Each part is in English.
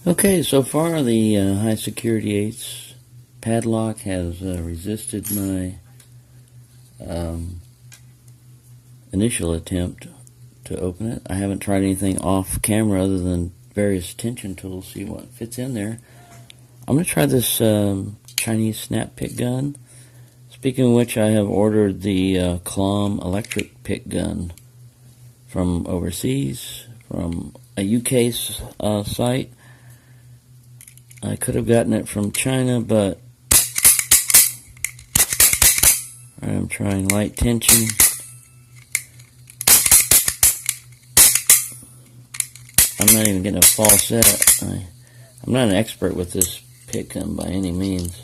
Okay, so far the high security 8's padlock has resisted my initial attempt to open it. I haven't tried anything off camera other than various tension tools, see what fits in there. I'm going to try this Chinese snap pick gun. Speaking of which, I have ordered the Clom electric pick gun from overseas, from a UK site. I could have gotten it from China, but I'm trying light tension. I'm not even getting a falset. I'm not an expert with this pick gun by any means.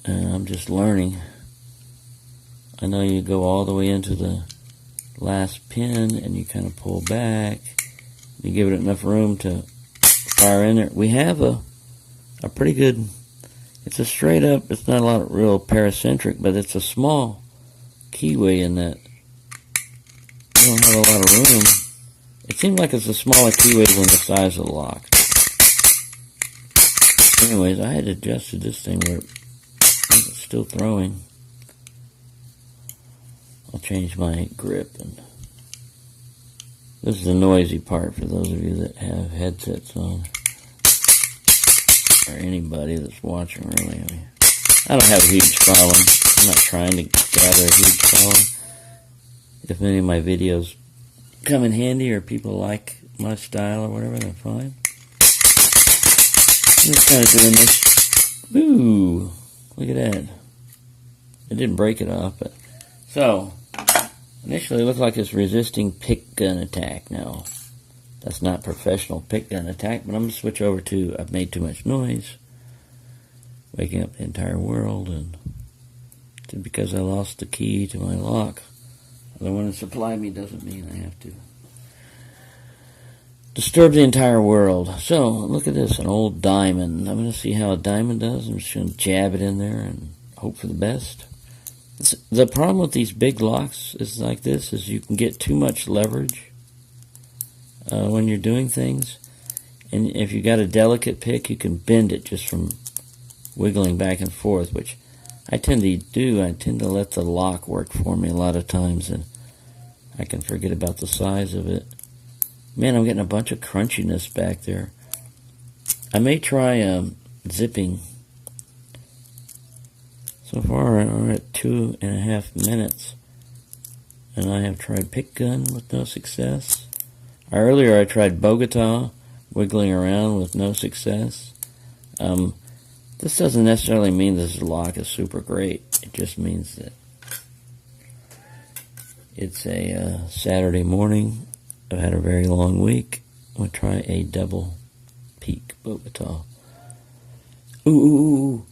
I'm just learning. I know you go all the way into the last pin and you kind of pull back. You give it enough room to fire in there. We have a pretty good, it's a straight up, it's not a lot of real paracentric, but it's a small keyway in that. You don't have a lot of room. It seems like it's a smaller keyway than the size of the lock. Anyways, I had adjusted this thing where it's still throwing. I'll change my grip, and this is the noisy part for those of you that have headsets on, or anybody that's watching really. I don't have a huge following. I'm not trying to gather a huge following. If any of my videos come in handy or people like my style or whatever, they're fine. I'm just kind of doing this. Ooh, look at that. It didn't break it off, but so initially it looked like it's resisting pick gun attack. Now, that's not professional pick gun attack, but I'm going to switch over to I've made too much noise, waking up the entire world, and because I lost the key to my lock. The one that supplied me doesn't mean I have to disturb the entire world. So, look at this, an old diamond. I'm going to see how a diamond does. I'm just going to jab it in there and hope for the best. The problem with these big locks is like this, is you can get too much leverage when you're doing things. And if you got a delicate pick, you can bend it just from wiggling back and forth, which I tend to do. I tend to let the lock work for me a lot of times, and I can forget about the size of it. Man, I'm getting a bunch of crunchiness back there. I may try zipping. So far, we're at 2.5 minutes, and I have tried pick gun with no success. Earlier, I tried Bogota, wiggling around with no success. This doesn't necessarily mean this lock is super great. It just means that it's a Saturday morning. I've had a very long week. I'm going to try a double peak Bogota. Ooh.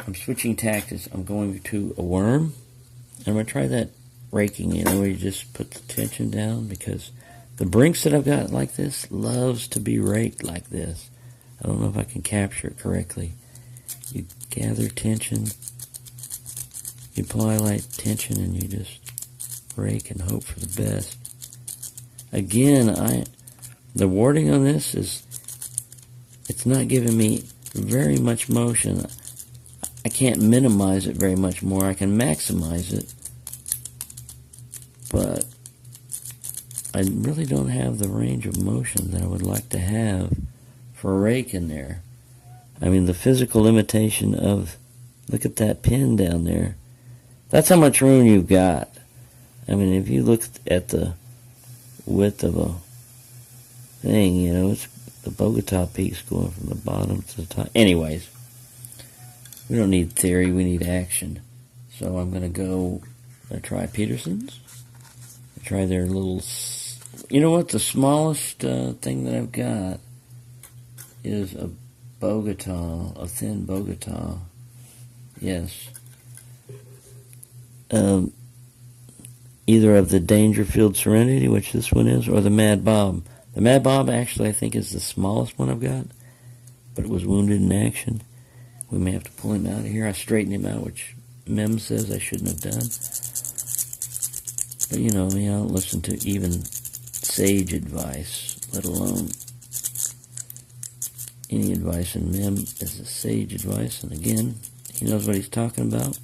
I'm switching tactics. I'm going to a worm. I'm going to try that raking, where you just put the tension down, because the brinks that I've got like this loves to be raked like this. I don't know if I can capture it correctly. You gather tension, you apply light tension, and you just rake and hope for the best. Again, the warding on this it's not giving me very much motion. I can't minimize it very much more. I can maximize it, but I really don't have the range of motion that I would like to have for a rake in there. I mean, the physical limitation of, look at that pin down there. That's how much room you've got. I mean, if you look at the width of a thing, it's the Bogota peaks going from the bottom to the top. Anyways, we don't need theory, we need action. So I'm going to try Peterson's. Try their little, you know what, the smallest thing that I've got is a Bogota, a thin Bogota. Yes. Either of the Dangerfield Serenity, which this one is, or the Mad Bob. The Mad Bob actually I think is the smallest one I've got, but it was wounded in action. We may have to pull him out of here. I straightened him out, which Mem says I shouldn't have done. But I don't listen to even sage advice, let alone any advice in Mem is a sage advice, and again, he knows what he's talking about.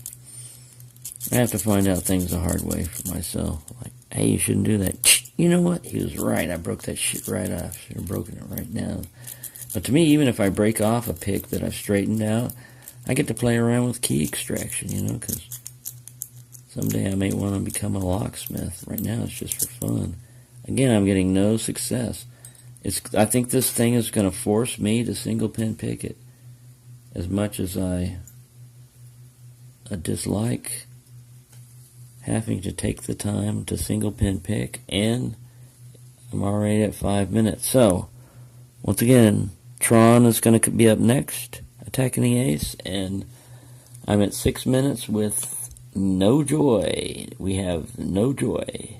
I have to find out things the hard way for myself. Like, hey, you shouldn't do that. You know what? He was right. I broke that shit right off. Should have broken it right now. But to me, even if I break off a pick that I've straightened out, I get to play around with key extraction, you know, because someday I may want to become a locksmith. Right now, it's just for fun. Again, I'm getting no success. I think this thing is going to force me to single pin pick it. As much as I dislike having to take the time to single pin pick, and I'm already at 5 minutes. So, once again, Tron is going to be up next, attacking the ace, and I'm at 6 minutes with no joy. We have no joy.